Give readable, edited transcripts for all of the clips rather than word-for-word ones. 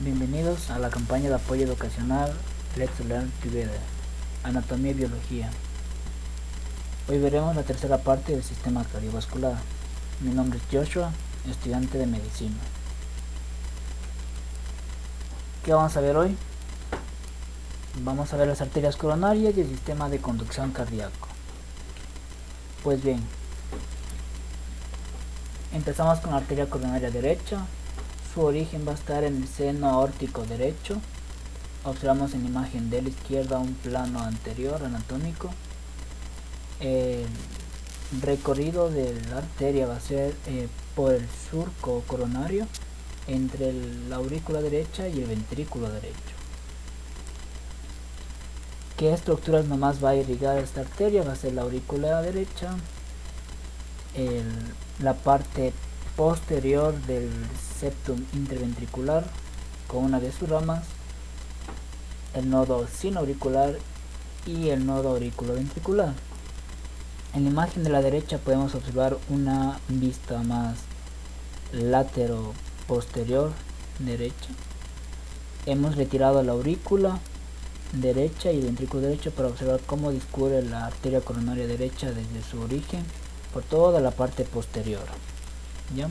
Bienvenidos a la campaña de apoyo educacional Let's Learn Together, Anatomía y Biología. Hoy veremos la tercera parte del sistema cardiovascular. Mi nombre es Joshua, estudiante de medicina. ¿Qué vamos a ver hoy? Vamos a ver las arterias coronarias y el sistema de conducción cardíaco. Pues bien, empezamos con la arteria coronaria derecha. Su origen va a estar en el seno aórtico derecho. Observamos en la imagen de la izquierda un plano anterior anatómico. El recorrido de la arteria va a ser por el surco coronario entre la aurícula derecha y el ventrículo derecho. ¿Qué estructuras nomás va a irrigar esta arteria? Va a ser la aurícula derecha, la parte posterior del septum interventricular con una de sus ramas, el nodo sinoauricular y el nodo auriculoventricular. En la imagen de la derecha podemos observar una vista más latero-posterior derecha. Hemos retirado la aurícula derecha y el ventrículo derecho para observar cómo discurre la arteria coronaria derecha desde su origen por toda la parte posterior. ¿Ya?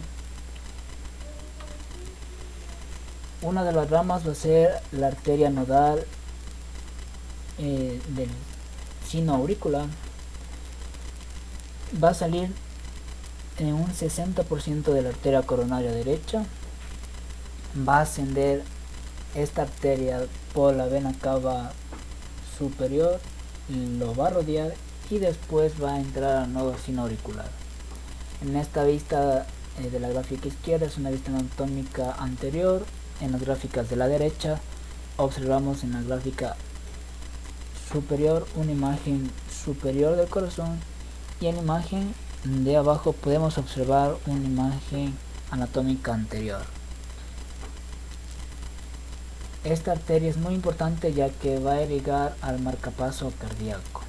Una de las ramas va a ser la arteria nodal del sino auricular. Va a salir en un 60% de la arteria coronaria derecha. Va a ascender esta arteria por la vena cava superior, lo va a rodear y después va a entrar al nodo sinoauricular. En esta vista de la gráfica izquierda es una vista anatómica anterior. En las gráficas de la derecha observamos en la gráfica superior una imagen superior del corazón y en la imagen de abajo podemos observar una imagen anatómica anterior. Esta arteria es muy importante ya que va a irrigar al marcapaso cardíaco.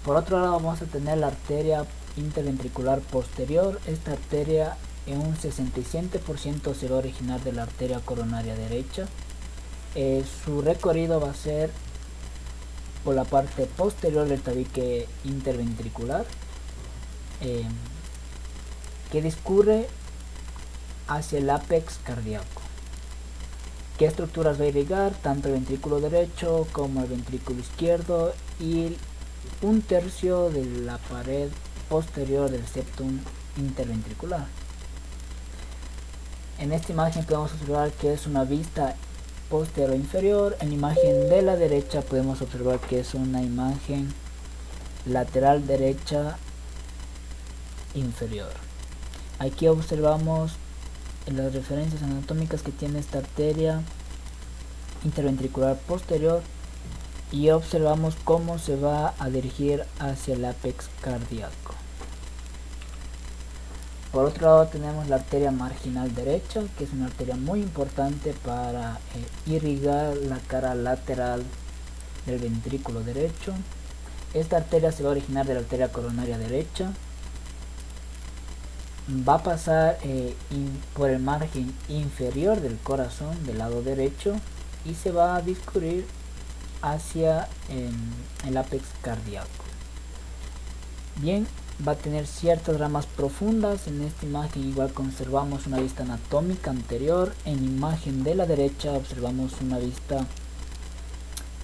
Por otro lado vamos a tener la arteria interventricular posterior. Esta arteria en un 67% se va a originar de la arteria coronaria derecha. Su recorrido va a ser por la parte posterior del tabique interventricular, que discurre hacia el ápex cardíaco. ¿Qué estructuras va a irrigar? Tanto el ventrículo derecho como el ventrículo izquierdo y un tercio de la pared posterior del septum interventricular. En esta imagen podemos observar que es una vista posterior inferior. En la imagen de la derecha podemos observar que es una imagen lateral derecha inferior. Aquí observamos las referencias anatómicas que tiene esta arteria interventricular posterior y observamos cómo se va a dirigir hacia el ápex cardíaco. Por otro lado tenemos la arteria marginal derecha, que es una arteria muy importante para irrigar la cara lateral del ventrículo derecho. Esta arteria se va a originar de la arteria coronaria derecha. Va a pasar por el margen inferior del corazón del lado derecho y se va a discurrir hacia el ápex cardíaco. Bien, va a tener ciertas ramas profundas. En esta imagen igual conservamos una vista anatómica anterior. En la imagen de la derecha observamos una vista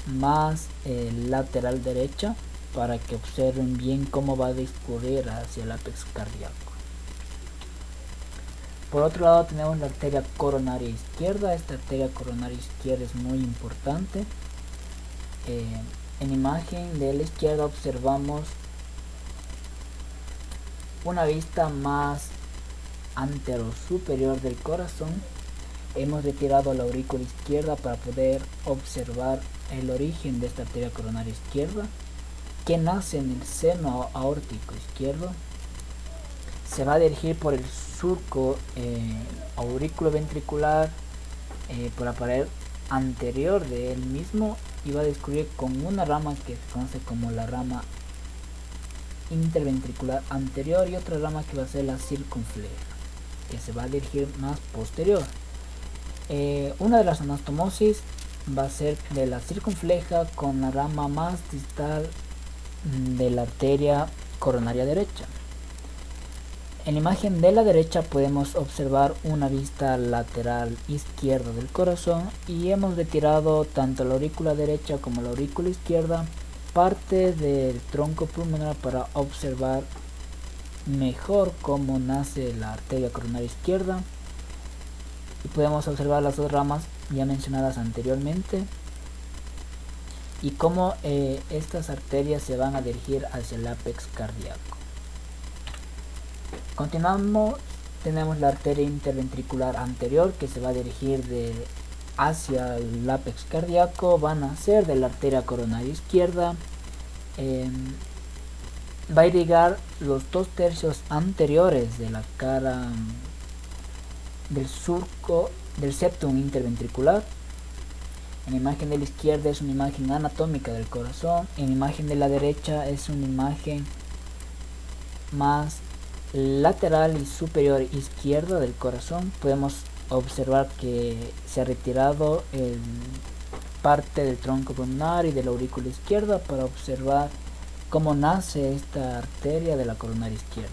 más lateral derecha para que observen bien cómo va a discurrir hacia el ápex cardíaco. Por otro lado tenemos la arteria coronaria izquierda. Esta arteria coronaria izquierda es muy importante. En la imagen de la izquierda observamos una vista más antero-superior del corazón. Hemos retirado la aurícula izquierda para poder observar el origen de esta arteria coronaria izquierda, que nace en el seno aórtico izquierdo. Se va a dirigir por el surco auriculoventricular, por la pared anterior de él mismo, y va a discurrir con una rama que se conoce como la rama interventricular anterior y otra rama que va a ser la circunfleja, que se va a dirigir más posterior. Una de las anastomosis va a ser de la circunfleja con la rama más distal de la arteria coronaria derecha. En la imagen de la derecha podemos observar una vista lateral izquierda del corazón y hemos retirado tanto la aurícula derecha como la aurícula izquierda, parte del tronco pulmonar, para observar mejor cómo nace la arteria coronaria izquierda, y podemos observar las dos ramas ya mencionadas anteriormente y cómo estas arterias se van a dirigir hacia el ápex cardíaco. Continuamos, tenemos la arteria interventricular anterior que se va a dirigir hacia el ápex cardíaco, van a ser de la arteria coronaria izquierda, va a irrigar los 2/3 anteriores de la cara del surco del septum interventricular. En la imagen de la izquierda es una imagen anatómica del corazón, en la imagen de la derecha es una imagen más lateral y superior izquierda del corazón. Podemos observar que se ha retirado parte del tronco pulmonar y de la aurícula izquierda para observar cómo nace esta arteria de la coronaria izquierda.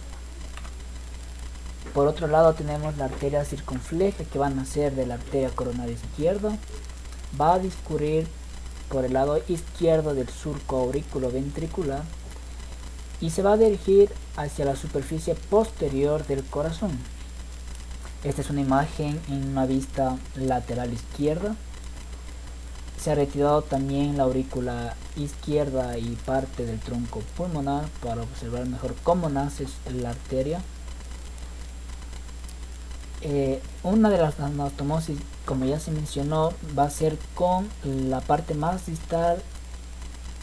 Por otro lado tenemos la arteria circunfleja, que va a nacer de la arteria coronaria izquierda, va a discurrir por el lado izquierdo del surco auriculoventricular y se va a dirigir hacia la superficie posterior del corazón. Esta es una imagen en una vista lateral izquierda. Se ha retirado también la aurícula izquierda y parte del tronco pulmonar para observar mejor cómo nace la arteria. Una de las anastomosis, como ya se mencionó, va a ser con la parte más distal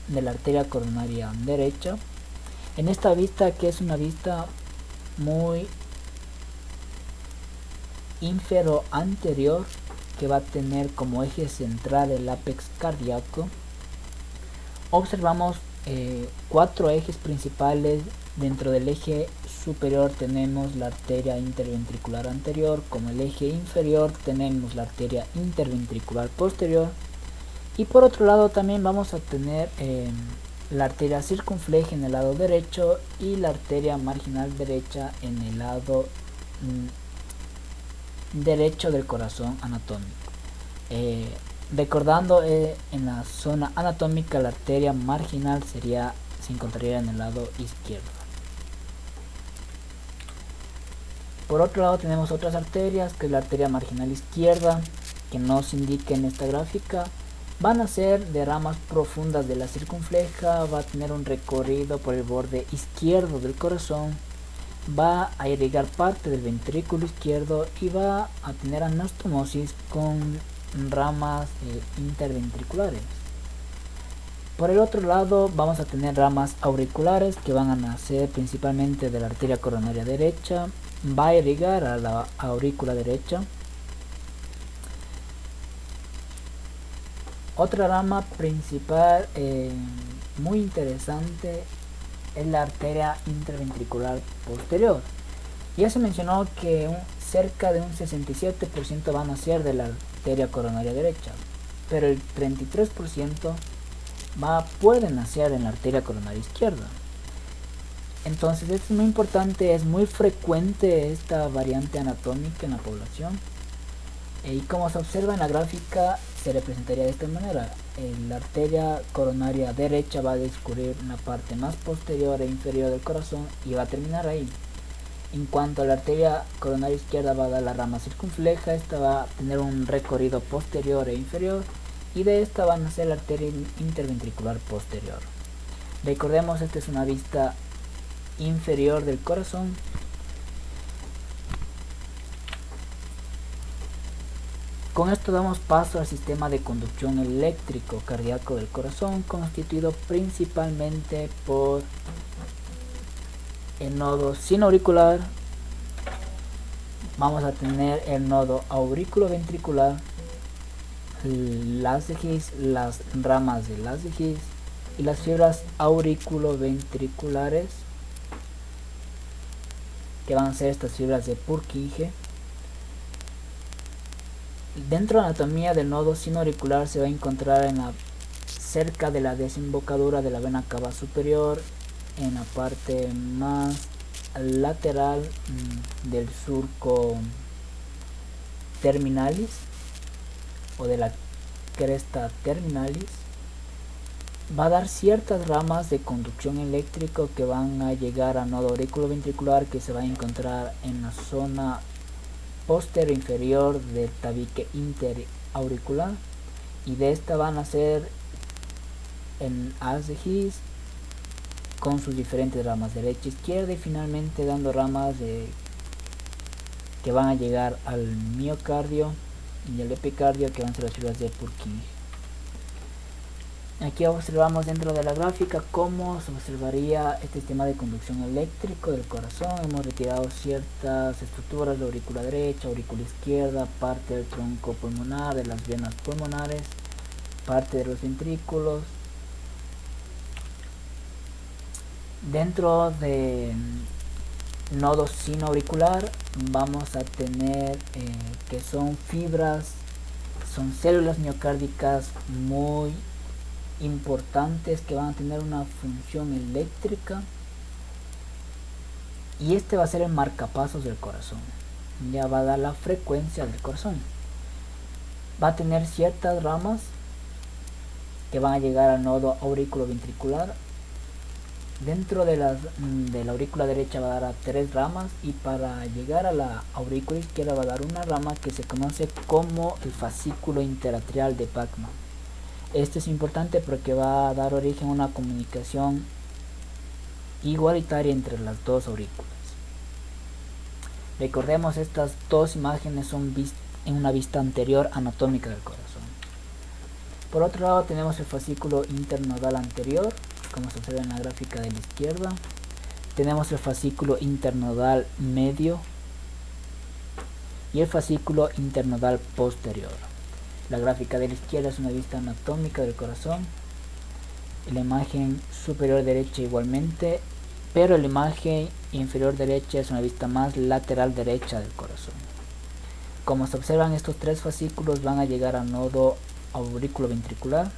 de la arteria coronaria derecha. En esta vista, que es una vista muy infero-anterior, que va a tener como eje central el ápex cardíaco, observamos 4 ejes principales. Dentro del eje superior tenemos la arteria interventricular anterior, como el eje inferior tenemos la arteria interventricular posterior, y por otro lado también vamos a tener la arteria circunfleja en el lado derecho y la arteria marginal derecha en el lado derecho del corazón anatómico. Recordando, en la zona anatómica la arteria marginal se encontraría en el lado izquierdo. Por otro lado tenemos otras arterias, que es la arteria marginal izquierda, que no se indica en esta gráfica. Van a ser de ramas profundas de la circunfleja, va a tener un recorrido por el borde izquierdo del corazón, va a irrigar parte del ventrículo izquierdo y va a tener anastomosis con ramas interventriculares. Por el otro lado vamos a tener ramas auriculares que van a nacer principalmente de la arteria coronaria derecha, va a irrigar a la aurícula derecha. Otra rama principal muy interesante es la arteria interventricular posterior. Ya se mencionó que cerca de un 67% van a ser de la arteria coronaria derecha, pero el 33% puede nacer en la arteria coronaria izquierda. Entonces esto es muy importante, es muy frecuente esta variante anatómica en la población, y como se observa en la gráfica se representaría de esta manera. La arteria coronaria derecha va a discurrir en la parte más posterior e inferior del corazón y va a terminar ahí. En cuanto a la arteria coronaria izquierda, va a dar la rama circunfleja, esta va a tener un recorrido posterior e inferior, y de esta va a nacer la arteria interventricular posterior. Recordemos, esta es una vista inferior del corazón. Con esto damos paso al sistema de conducción eléctrico cardíaco del corazón, constituido principalmente por el nodo sinoauricular. Vamos a tener el nodo auriculoventricular, las ramas de las y las fibras auriculoventriculares, que van a ser estas fibras de Purkinje. Dentro de la anatomía del nodo sinoauricular se va a encontrar cerca de la desembocadura de la vena cava superior, en la parte más lateral del surco terminalis o de la cresta terminalis. Va a dar ciertas ramas de conducción eléctrico que van a llegar al nodo auriculoventricular, que se va a encontrar en la zona posterior inferior del tabique interauricular, y de esta van a ser en haz de His con sus diferentes ramas derecha, izquierda, y finalmente dando ramas que van a llegar al miocardio y al epicardio, que van a ser las fibras de Purkinje. Aquí observamos dentro de la gráfica cómo se observaría este sistema de conducción eléctrico del corazón. Hemos retirado ciertas estructuras de aurícula derecha, aurícula izquierda, parte del tronco pulmonar, de las venas pulmonares, parte de los ventrículos. Dentro de nodo sinoauricular vamos a tener que son fibras, son células miocárdicas muy importantes que van a tener una función eléctrica, y este va a ser el marcapasos del corazón. Ya va a dar la frecuencia del corazón. Va a tener ciertas ramas que van a llegar al nodo auriculoventricular. Dentro de la aurícula derecha va a dar a 3 ramas, y para llegar a la aurícula izquierda va a dar una rama que se conoce como el fascículo interatrial de Bachmann. Este es importante porque va a dar origen a una comunicación igualitaria entre las dos aurículas. Recordemos, estas dos imágenes son en una vista anterior anatómica del corazón. Por otro lado tenemos el fascículo internodal anterior, como se observa en la gráfica de la izquierda. Tenemos el fascículo internodal medio y el fascículo internodal posterior. La gráfica de la izquierda es una vista anatómica del corazón, la imagen superior derecha igualmente, pero la imagen inferior derecha es una vista más lateral derecha del corazón. Como se observan, estos 3 fascículos van a llegar al nodo auriculoventricular.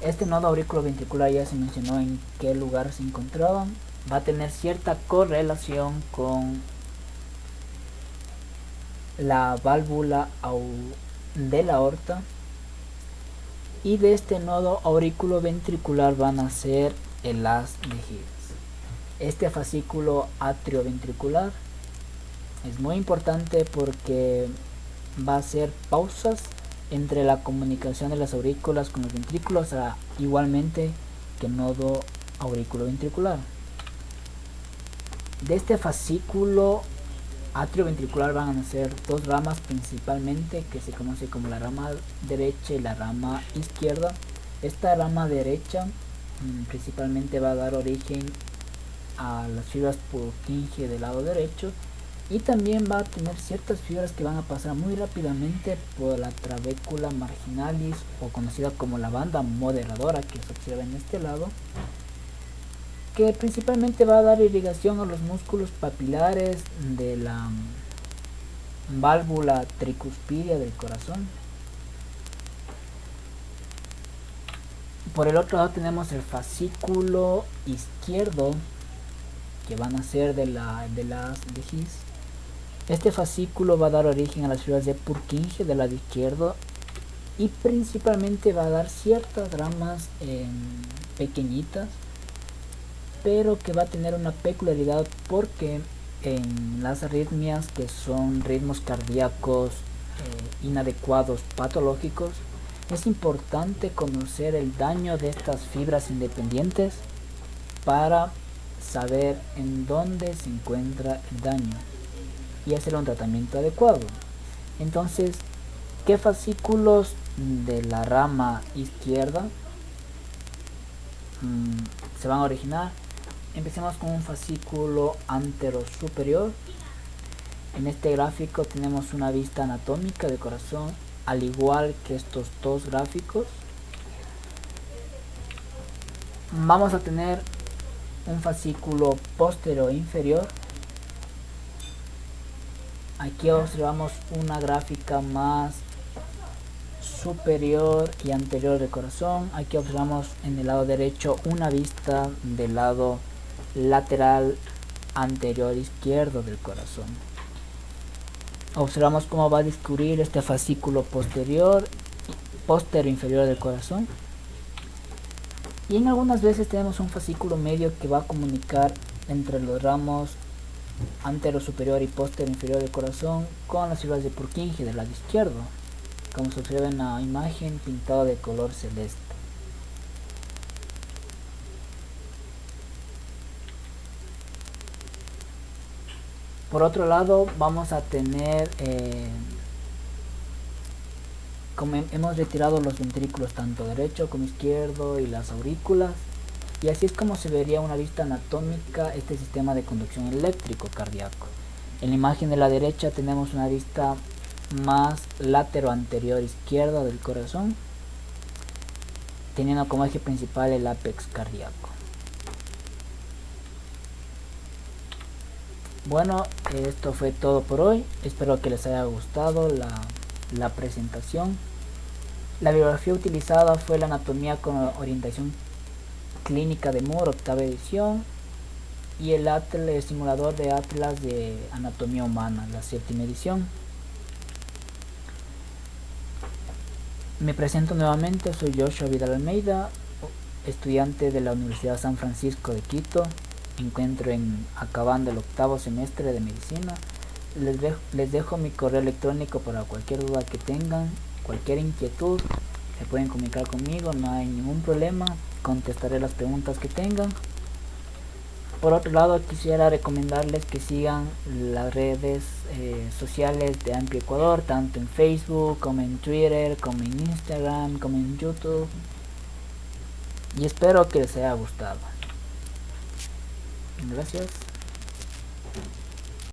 Este nodo auriculoventricular ya se mencionó en qué lugar se encontraba. Va a tener cierta correlación con la válvula de la aorta, y de este nodo auriculoventricular van a ser el haz de His. Este fascículo atrioventricular es muy importante porque va a hacer pausas entre la comunicación de las aurículas con los ventrículos, igualmente que el nodo auriculoventricular. De este fascículo atrioventricular van a nacer 2 ramas principalmente, que se conoce como la rama derecha y la rama izquierda. Esta rama derecha principalmente va a dar origen a las fibras Purkinje del lado derecho, y también va a tener ciertas fibras que van a pasar muy rápidamente por la trabécula marginalis, o conocida como la banda moderadora, que se observa en este lado, que principalmente va a dar irrigación a los músculos papilares de la válvula tricuspidia del corazón. Por el otro lado tenemos el fascículo izquierdo, que van a ser de las de His. Este fascículo va a dar origen a las fibras de Purkinje del lado izquierdo, y principalmente va a dar ciertas ramas pequeñitas, pero que va a tener una peculiaridad, porque en las arritmias, que son ritmos cardíacos inadecuados patológicos, es importante conocer el daño de estas fibras independientes para saber en dónde se encuentra el daño y hacer un tratamiento adecuado. Entonces, ¿qué fascículos de la rama izquierda se van a originar? Empecemos con un fascículo anterosuperior. En este gráfico tenemos una vista anatómica del corazón, al igual que estos 2 gráficos. Vamos a tener un fascículo posterior inferior, Aquí observamos una gráfica más superior y anterior del corazón. Aquí observamos en el lado derecho una vista del lado lateral anterior izquierdo del corazón. Observamos cómo va a discurrir este fascículo posterior inferior del corazón, y en algunas veces tenemos un fascículo medio que va a comunicar entre los ramos antero superior y postero inferior del corazón con las fibras de Purkinje del lado izquierdo, como se observa en la imagen pintado de color celeste. Por otro lado, vamos a tener, como hemos retirado los ventrículos tanto derecho como izquierdo y las aurículas, y así es como se vería una vista anatómica este sistema de conducción eléctrico cardíaco. En la imagen de la derecha tenemos una vista más látero anterior izquierda del corazón, teniendo como eje principal el ápex cardíaco. Bueno, esto fue todo por hoy. Espero que les haya gustado la presentación. La bibliografía utilizada fue la Anatomía con orientación clínica de Moore, octava edición, y el simulador de Atlas de Anatomía Humana, la séptima edición. Me presento nuevamente, soy Joshua Vidal Almeida, estudiante de la Universidad San Francisco de Quito. Me encuentro acabando el octavo semestre de medicina. Les dejo mi correo electrónico para cualquier duda que tengan, cualquier inquietud, se pueden comunicar conmigo, no hay ningún problema, contestaré las preguntas que tengan. Por otro lado, quisiera recomendarles que sigan las redes sociales de Amplio Ecuador, tanto en Facebook como en Twitter, como en Instagram, como en YouTube, y espero que les haya gustado. Gracias.